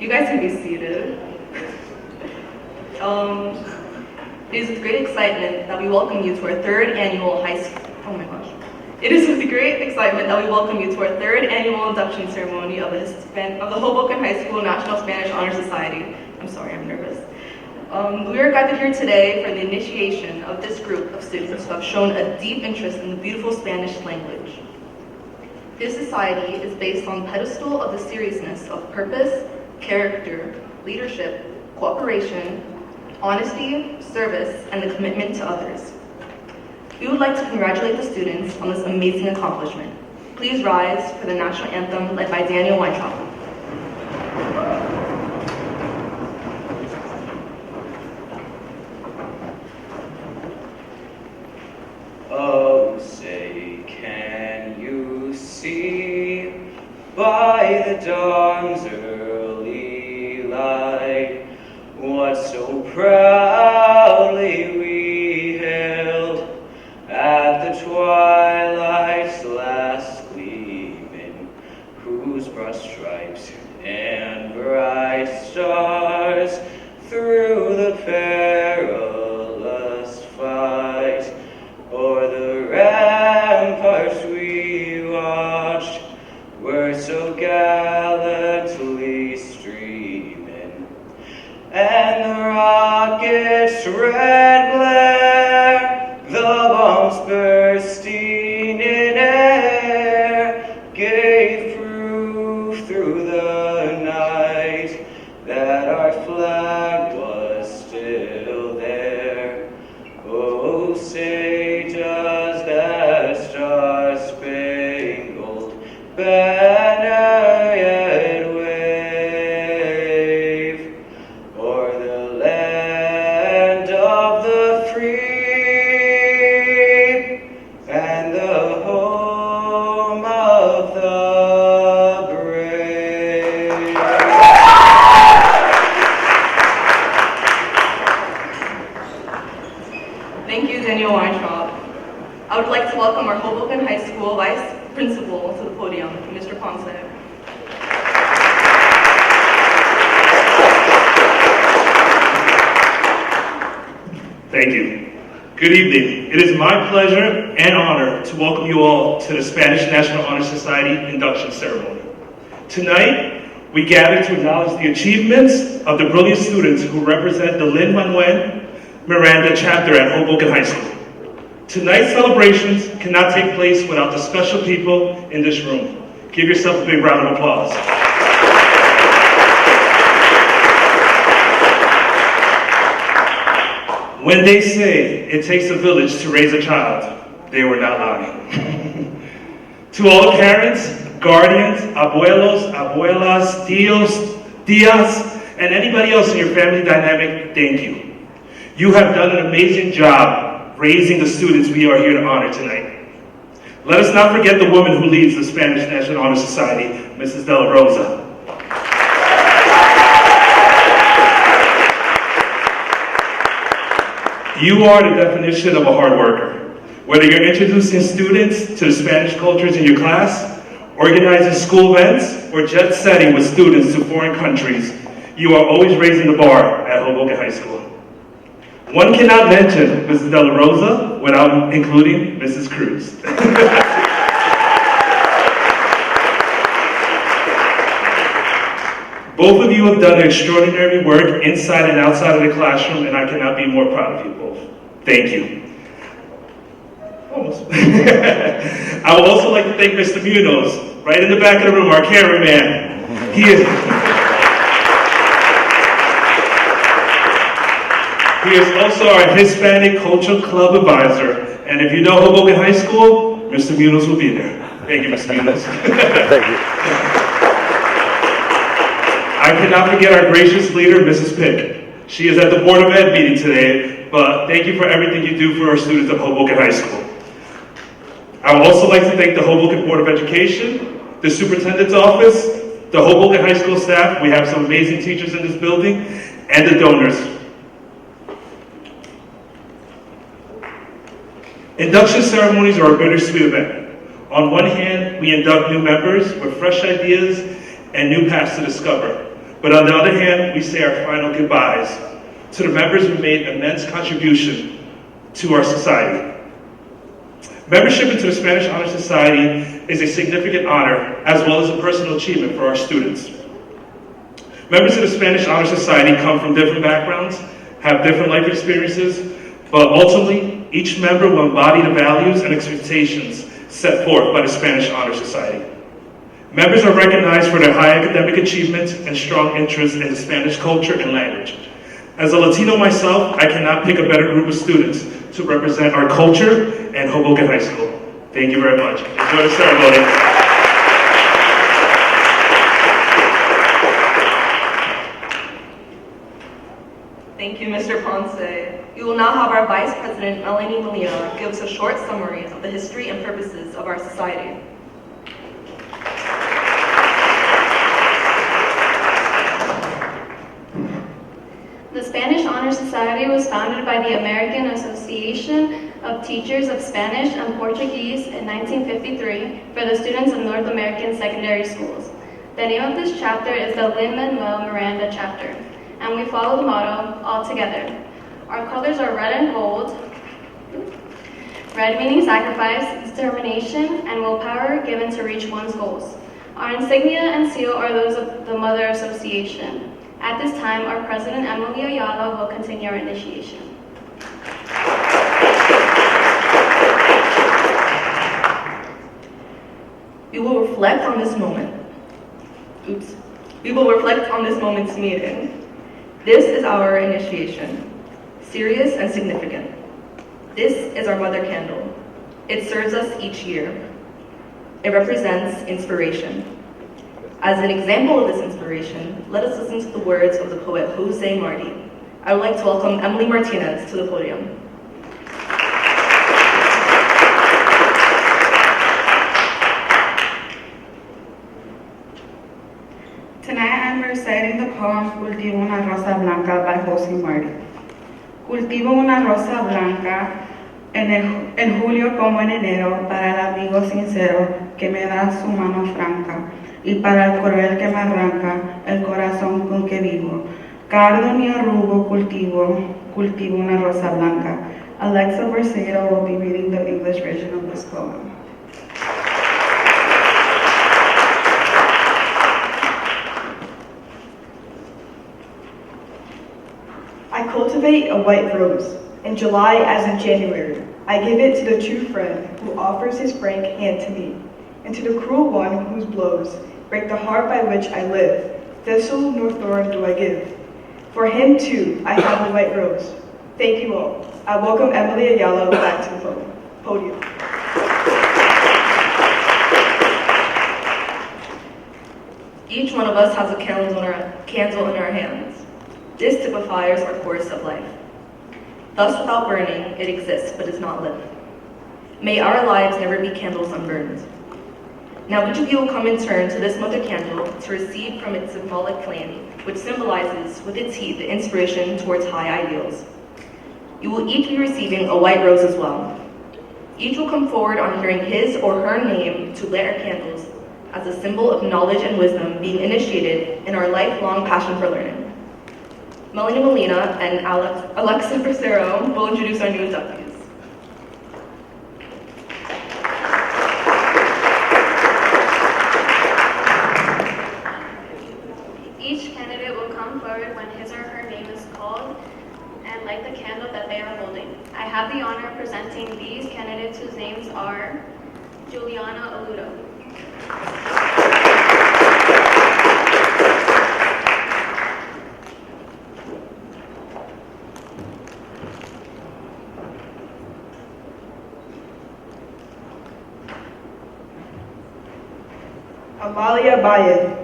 You guys can be seated. It is with great excitement that we welcome you to our third annual It is with great excitement that we welcome you to our third annual induction ceremony of the Hoboken High School National Spanish Honor Society. I'm sorry, I'm nervous. We are gathered here today for the initiation of this group of students who have shown a deep interest in the beautiful Spanish language. This society is based on the pedestal of the seriousness of purpose, character, leadership, cooperation, honesty, service, and the commitment to others. We would like to congratulate the students on this amazing accomplishment. Please rise for the national anthem led by Daniel Weintraub. Oh, say, can you see by the dawn's early light what so proudly we hailed at the twilight's last gleaming, whose broad stripes and bright stars through the perilous fight o'er the ramparts we watched were so gallantly streaming, and the rocket's red glare, the bombs bursting in air, gave proof through the night that our flag was still there. Oh, say does that star-spangled banner yet wave o'er the land of the free and the home of the brave? Thank you, Daniel Weintraub. I would like to welcome our Hoboken High School Vice Principal to the podium, Mr. Ponce. Thank you. Good evening. It is my pleasure and honor to welcome you all to the Spanish National Honor Society induction ceremony. Tonight, we gather to acknowledge the achievements of the brilliant students who represent the Lin-Manuel Miranda chapter at Hoboken High School. Tonight's celebrations cannot take place without the special people in this room, Give yourself a big round of applause. When they say it takes a village to raise a child, they were not lying. To all the parents, guardians, abuelos, abuelas, tias, and anybody else in your family dynamic, thank you. You have done an amazing job raising the students we are here to honor tonight. Let us not forget the woman who leads the Spanish National Honor Society, Mrs. De La Rosa. You are the definition of a hard worker. Whether you're introducing students to the Spanish cultures in your class, organizing school events, or jet setting with students to foreign countries, you are always raising the bar at Hoboken High School. One cannot mention Mrs. De La Rosa without including Mrs. Cruz. Both of you have done extraordinary work inside and outside of the classroom, and I cannot be more proud of you both. Thank you. Almost. I would also like to thank Mr. Munoz, right in the back of the room, our cameraman. He is also our Hispanic Cultural Club advisor, and if you know Hoboken High School, Mr. Munoz will be there. Thank you, Mr. Munoz. Thank you. I cannot forget our gracious leader, Mrs. Pick. She is at the Board of Ed meeting today, but thank you for everything you do for our students at Hoboken High School. I would also like to thank the Hoboken Board of Education, the Superintendent's Office, the Hoboken High School staff. We have some amazing teachers in this building, and the donors. Induction ceremonies are a bittersweet event. On one hand, we induct new members with fresh ideas and new paths to discover. But on the other hand, we say our final goodbyes to the members who made immense contribution to our society. Membership into the Spanish Honor Society is a significant honor as well as a personal achievement for our students. Members of the Spanish Honor Society come from different backgrounds, have different life experiences, but ultimately, each member will embody the values and expectations set forth by the Spanish Honor Society. Members are recognized for their high academic achievements and strong interest in the Spanish culture and language. As a Latino myself, I cannot pick a better group of students to represent our culture and Hoboken High School. Thank you very much. Enjoy the ceremony. Thank you, Mr. Ponce. We will now have our Vice President, Melanie Molina, give us a short summary of the history and purposes of our society. The Spanish Honor Society was founded by the American Association of Teachers of Spanish and Portuguese in 1953 for the students of North American secondary schools. The name of this chapter is the Lin-Manuel Miranda chapter, and we follow the motto, all together. Our colors are red and gold. Red meaning sacrifice, determination, and willpower given to reach one's goals. Our insignia and seal are those of the Mother Association. At this time, our President, Emily Ayala, will continue our initiation. We will reflect on this moment. We will reflect on this moment's meeting. This is our initiation, serious and significant. This is our mother candle. It serves us each year. It represents inspiration. As an example of this inspiration, let us listen to the words of the poet Jose Marti. I would like to welcome Emily Martinez to the podium. Tonight I'm reciting the poem Cultivo una rosa blanca by Jose Marti. Cultivo una rosa blanca en julio como en enero para el amigo sincero que me da su mano franca y para el cruel que me arranca el corazón con que vivo. Cardo ni arrugo cultivo una rosa blanca. Alexa Borsedo will be reading the English version of this poem. I cultivate a white rose, in July as in January. I give it to the true friend who offers his frank hand to me. and to the cruel one whose blows break the heart by which I live, thistle nor thorn do I give. For him too I have the white rose. Thank you all. I welcome Emily Ayala back to the podium. Each one of us has a candle in our hands. This typifies our course of life. Thus, without burning, it exists but does not live. May our lives never be candles unburned. Now each of you will come in turn to this mother candle to receive from its symbolic flame, which symbolizes with its heat the inspiration towards high ideals. You will each be receiving a white rose as well. Each will come forward on hearing his or her name to light our candles as a symbol of knowledge and wisdom being initiated in our lifelong passion for learning. Melanie Molina and Alexa Bracero will introduce our new inductees. Each candidate will come forward when his or her name is called and light the candle that they are holding. I have the honor of presenting these candidates whose names are Juliana Aludo, Amalia Baye.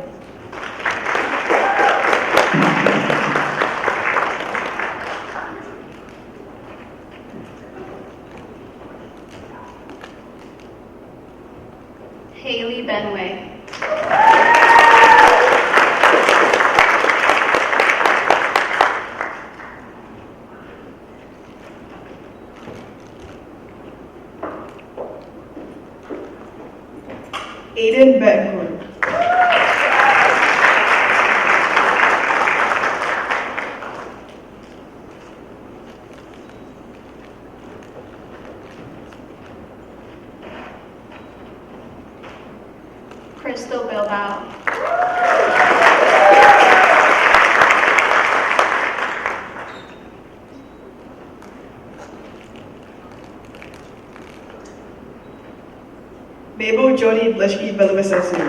Haley Benway, Aiden Betancourt. Crystal Bilbao, Mabel Joni Blishki Villavicencio.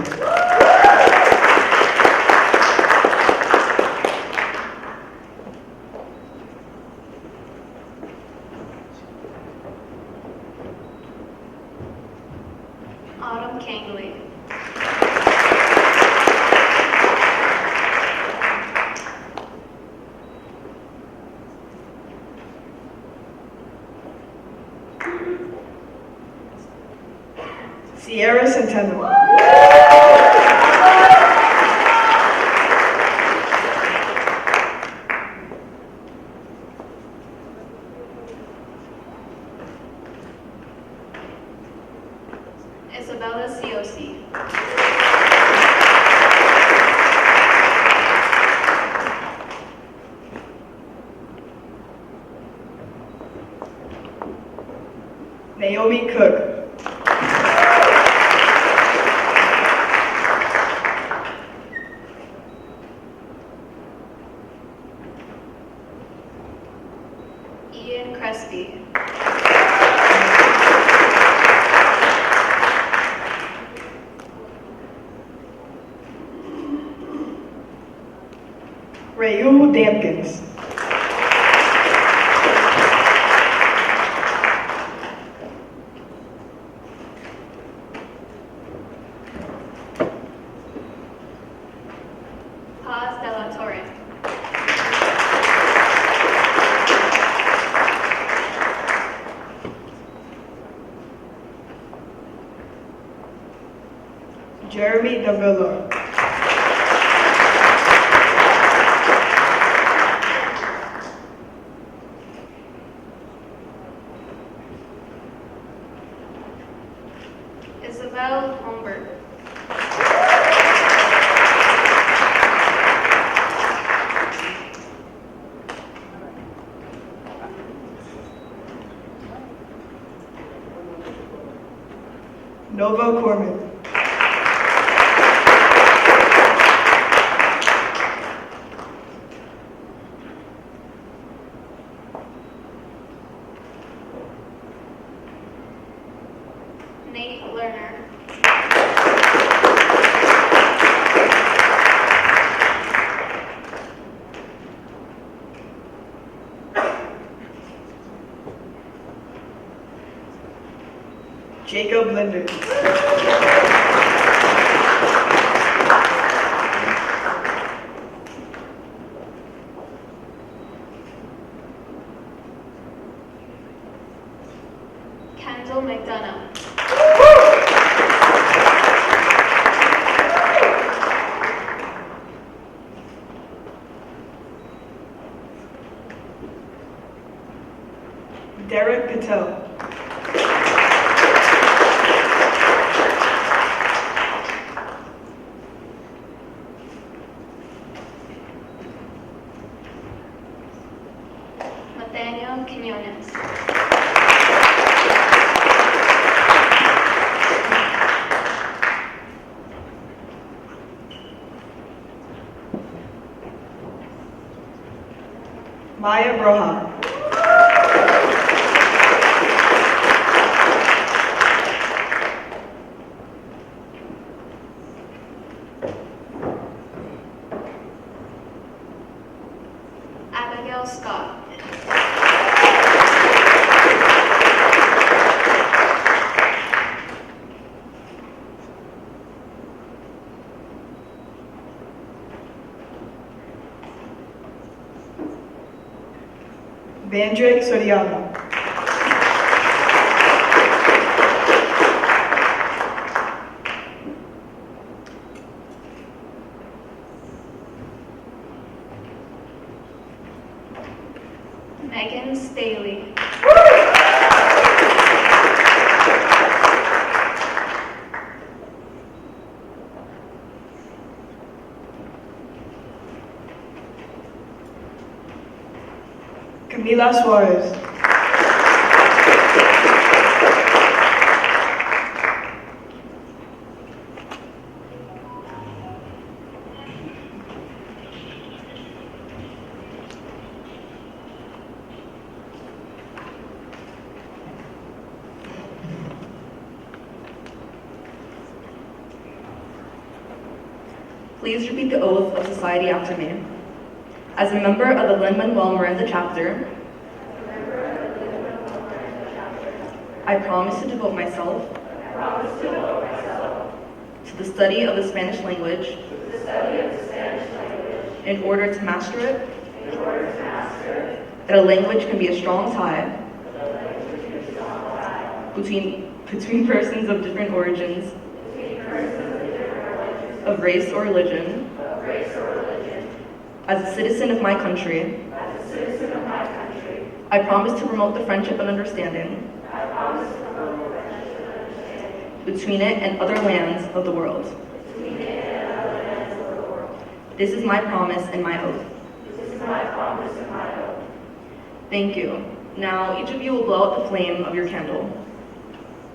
Autumn Kangley, Sierra Centeno. Isabella COC, Naomi Cook. Ian Crespi, Raul Dampkins. Paz de la Torre, Jeremy Davila. Isabel Holmberg, Nova Corman. Nate Lerner, Maya Broha. Abigail Scott. Vandrick Soriano. Megan Staley. Camila Suarez. Please repeat the oath of society after me. As a member of the Lin-Manuel Miranda chapter, I promise to devote myself to the study of the Spanish language in order to master it, that a language can be a strong tie between persons of different origins, of race or religion. As a citizen of my country, I promise to promote the friendship and understanding between it and other lands of the world. This is my promise and my oath. Thank you. Now each of you will blow out the flame of your candle,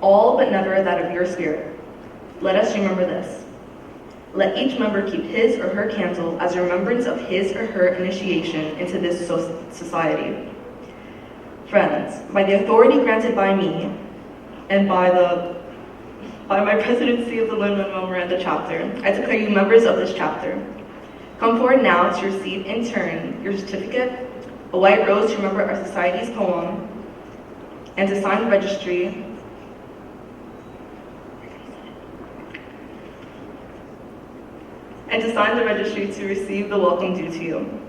all but never that of your spirit. Let us remember this. Let each member keep his or her candle as a remembrance of his or her initiation into this society. Friends, by the authority granted by me and by my presidency of the Lin-Manuel Miranda chapter, I declare you members of this chapter. Come forward now to receive in turn your certificate, a white rose to remember our society's poem, and to sign the registry to receive the welcome due to you.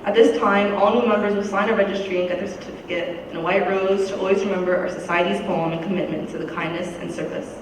At this time, all new members will sign a registry and get their certificate and a white rose to always remember our society's poem and commitment to the kindness and service.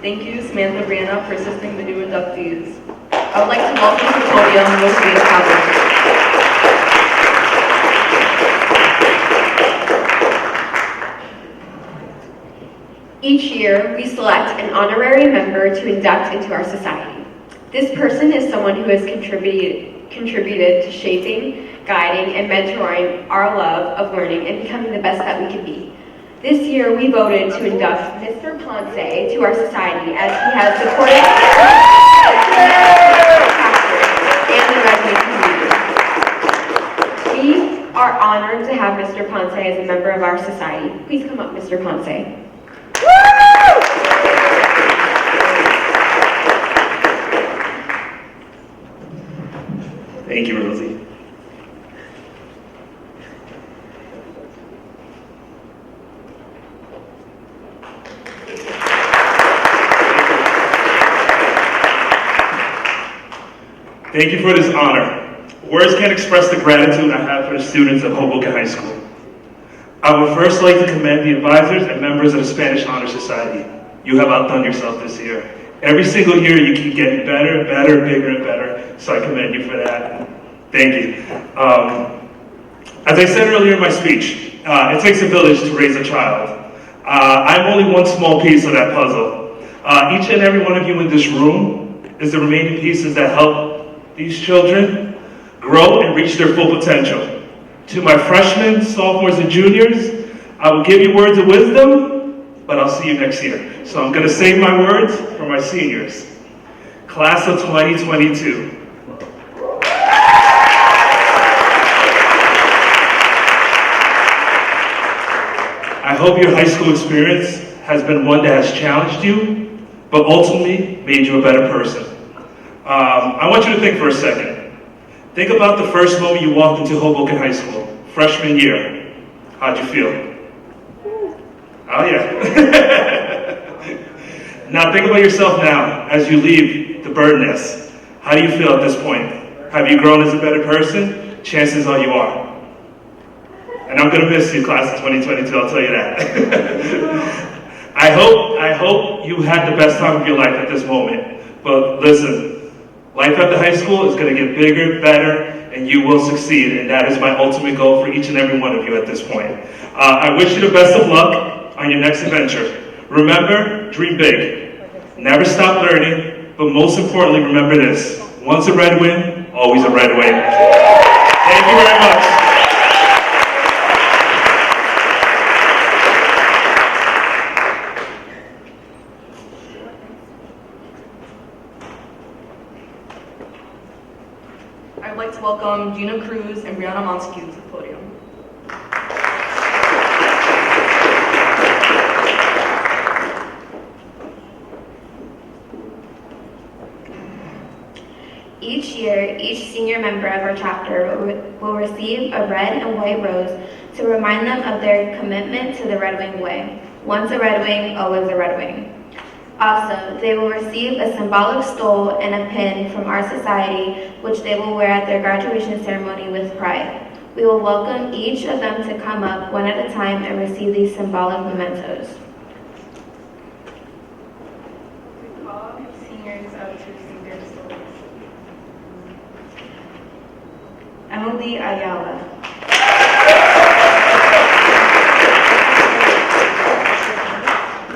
Thank you, Samantha Brianna, for assisting the new inductees. I would like to welcome to the podium Rosita Pablo. Each year, we select an honorary member to induct into our society. This person is someone who has contributed to shaping, guiding, and mentoring our love of learning and becoming the best that we can be. This year, we voted to induct Mr. Ponce to our society as he has supported and the Redwood community. We are honored to have Mr. Ponce as a member of our society. Please come up, Mr. Ponce. Thank you, Rosie. Thank you for this honor. Words can't express the gratitude I have for the students of Hoboken High School. I would first like to commend the advisors and members of the Spanish Honor Society. You have outdone yourself this year. Every single year you keep getting better, bigger, and better, so I commend you for that. Thank you. As I said earlier in my speech, it takes a village to raise a child. I'm only one small piece of that puzzle. Each and every one of you in this room is the remaining pieces that help these children grow and reach their full potential. To my freshmen, sophomores, and juniors, I will give you words of wisdom, but I'll see you next year. So I'm going to save my words for my seniors. Class of 2022. I hope your high school experience has been one that has challenged you, but ultimately made you a better person. I want you to think for a second. Think about the first moment you walked into Hoboken High School, freshman year. How'd you feel? Oh yeah. Now think about yourself now as you leave the bird nest. How do you feel at this point? Have you grown as a better person? Chances are you are. And I'm gonna miss you, class of 2022, I'll tell you that. I hope you had the best time of your life at this moment. But listen, life at the high school is going to get bigger, better, and you will succeed. And that is my ultimate goal for each and every one of you at this point. I wish you the best of luck on your next adventure. Remember, dream big. Never stop learning, but most importantly, remember this. Once a Red Wing, always a Red Wing. Thank you very much. I'd like to welcome Gina Cruz and Brianna Montague to the podium. Each year, each senior member of our chapter will receive a red and white rose to remind them of their commitment to the Red Wing way. Once a Red Wing, always a Red Wing. Also, they will receive a symbolic stole and a pin from our society, which they will wear at their graduation ceremony with pride. We will welcome each of them to come up one at a time and receive these symbolic mementos. We call seniors up to receive their stories. Emily Ayala.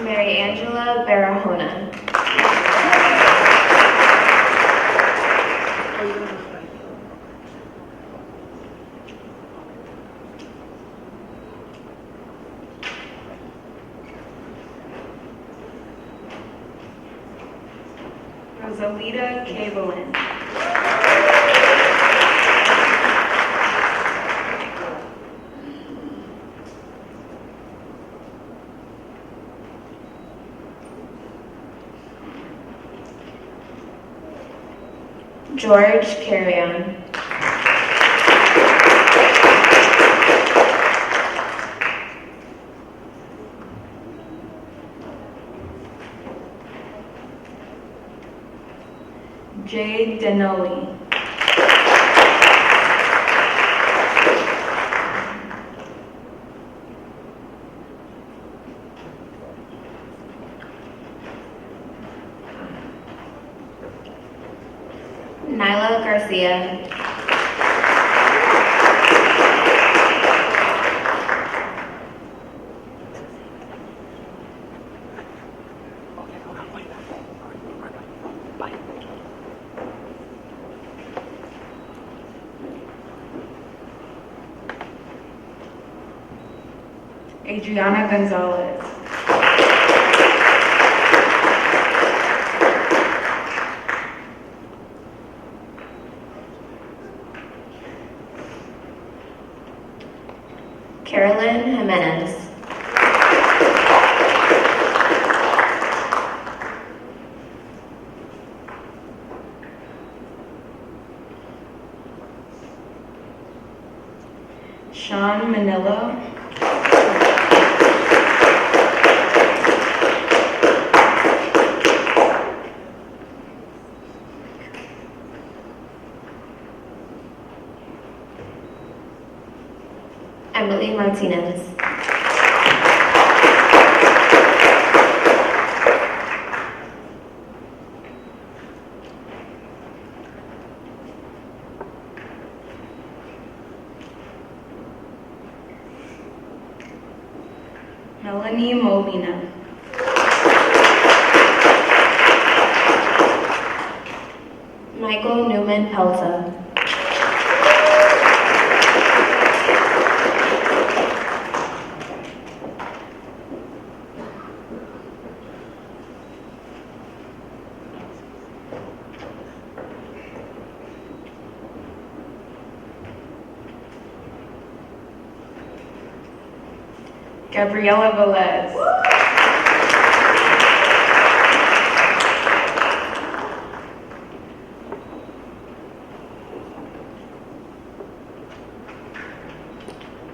Mary Angela Barahona. Rosalita Cabelin. George Carrion. Jade Denoli. Nyla Garcia. Adriana Gonzalez. Carolyn Jimenez. Sean Manila. Emily Martinez. Melanie Molina. Michael Newman Pelta. Gabriela Velez.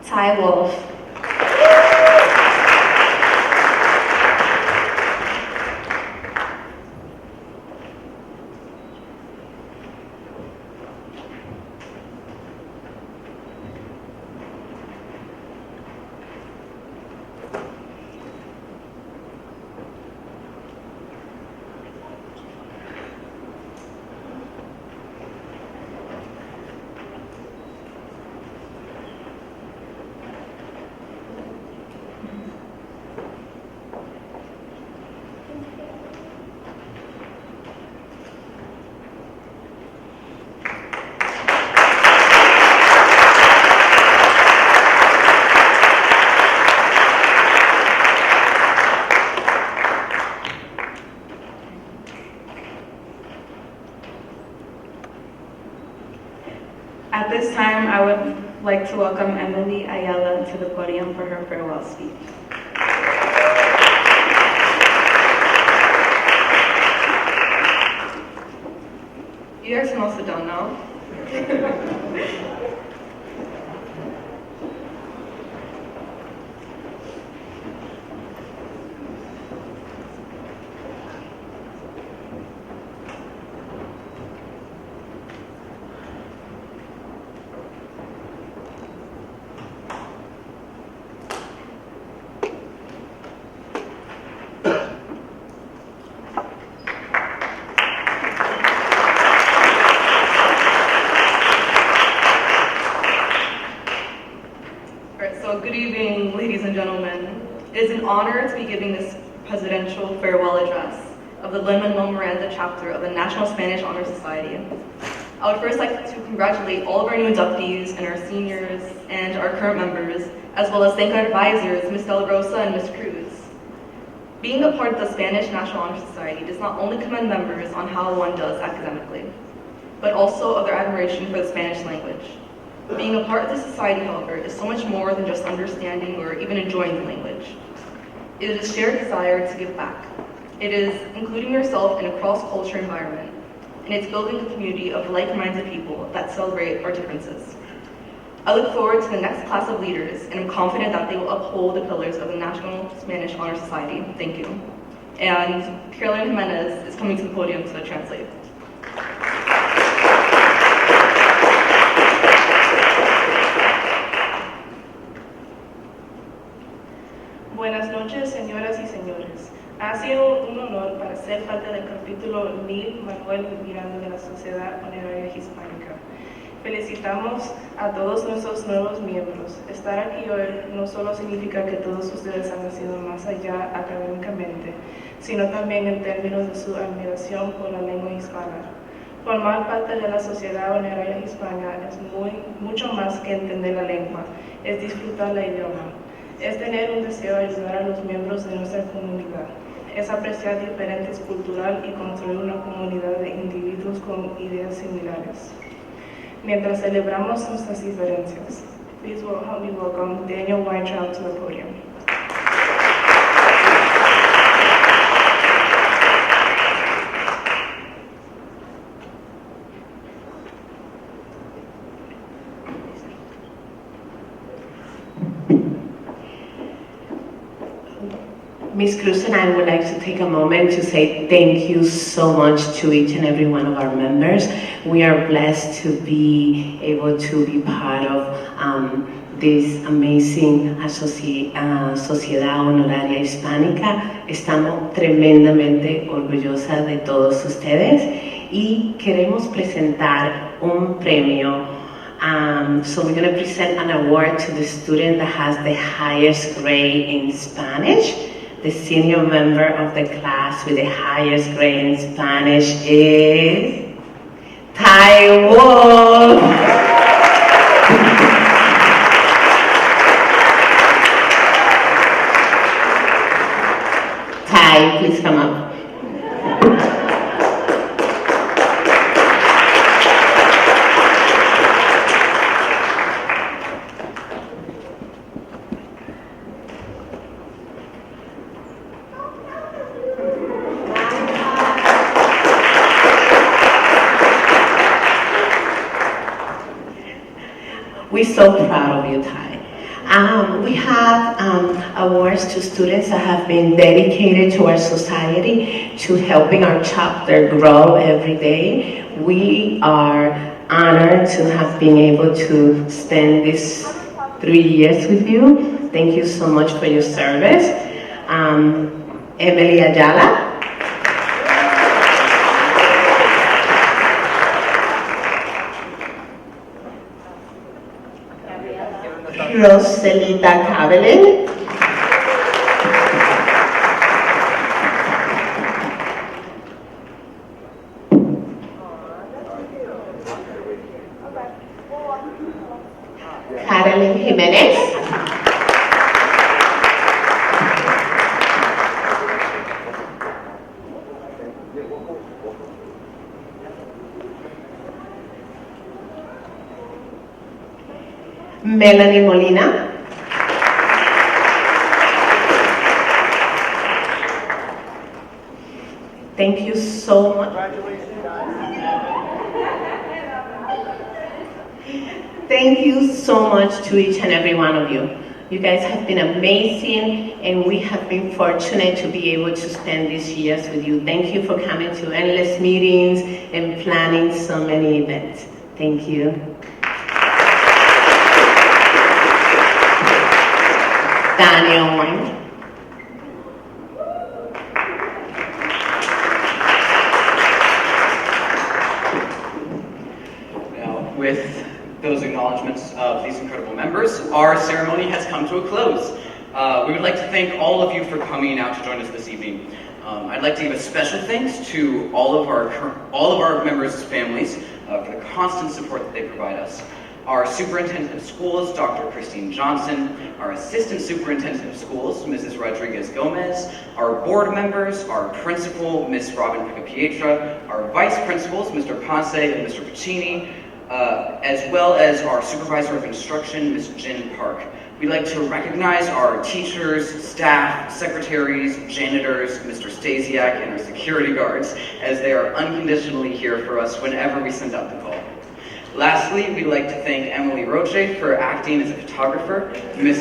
Ty Wolf. At this time, I would like to welcome Emily Ayala to the podium for her farewell speech. You guys can all sit down now. Good evening, ladies and gentlemen. It is an honor to be giving this presidential farewell address of the Lin-Manuel Miranda chapter of the National Spanish Honor Society. I would first like to congratulate all of our new inductees and our seniors and our current members, as well as thank our advisors, Ms. Del Rosa and Ms. Cruz. Being a part of the Spanish National Honor Society does not only commend members on how one does academically, but also of their admiration for the Spanish language. Being a part of the society, however, is so much more than just understanding or even enjoying the language. It is a shared desire to give back. It is including yourself in a cross-culture environment, and it's building a community of like-minded people that celebrate our differences. I look forward to the next class of leaders, and I'm confident that they will uphold the pillars of the National Spanish Honor Society. Thank you. And Carolyn Jimenez is coming to the podium to translate. Buenas noches, señoras y señores. Ha sido un honor para ser parte del capítulo Lil Manuel Miranda de la Sociedad Honoraria Hispánica. Felicitamos a todos nuestros nuevos miembros. Estar aquí hoy no solo significa que todos ustedes han nacido más allá académicamente, sino también en términos de su admiración por la lengua hispana. Formar parte de la Sociedad Honoraria Hispana es mucho más que entender la lengua, es disfrutar la idioma, es tener un deseo de ayudar a los miembros de nuestra comunidad, es apreciar diferentes cultural y construir una comunidad de individuos con ideas similares. Mientras celebramos nuestras diferencias, please help me welcome Daniel Weintraub to the podium. Ms. Cruz and I would like to take a moment to say thank you so much to each and every one of our members. We are blessed to be able to be part of this amazing Sociedad Honoraria Hispánica. Estamos tremendamente orgullosas de todos ustedes y queremos presentar un premio. So we're going to present an award to the student that has the highest grade in Spanish. The senior member of the class with the highest grade in Spanish is Tai Wolf. Tai, please come up. We're so proud of you, Tai. We have awards to students that have been dedicated to our society, to helping our chapter grow every day. We are honored to have been able to spend these 3 years with you. Thank you so much for your service. Emily Ayala. Roselita Cavelin. Carolyn Jimenez. Melanie Molina. Thank you so much. Thank you so much to each and every one of you. You guys have been amazing, and we have been fortunate to be able to spend these years with you. Thank you for coming to endless meetings and planning so many events. Thank you. Daniel Wang. Now, with those acknowledgements of these incredible members, our ceremony has come to a close. We would like to thank all of you for coming out to join us this evening. I'd like to give a special thanks to all of our members' families for the constant support that they provide us. Our Superintendent of Schools, Dr. Christine Johnson, our Assistant Superintendent of Schools, Mrs. Rodriguez Gomez, our board members, our principal, Ms. Robin Picapietra, our vice principals, Mr. Ponce and Mr. Piccini, as well as our Supervisor of Instruction, Ms. Jen Park. We'd like to recognize our teachers, staff, secretaries, janitors, Mr. Stasiak, and our security guards, as they are unconditionally here for us whenever we send out the call. Lastly, we'd like to thank Emily Roche for acting as a photographer, Miss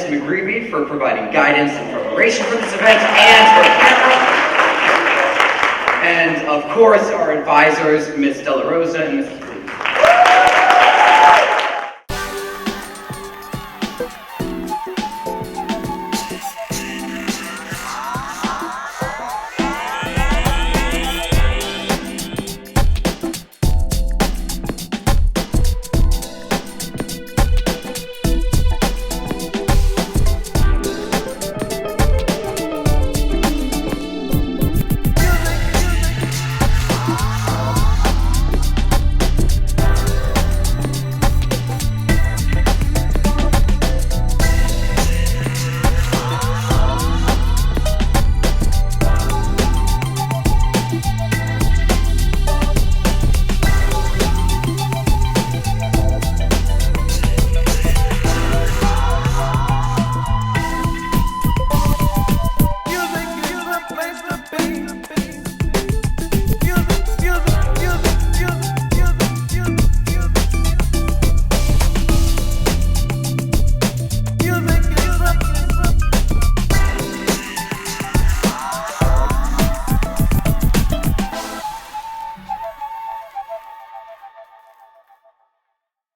McGreevy for providing guidance and preparation for this event, and for camera. And of course, our advisors, Ms. Della Rosa and Ms.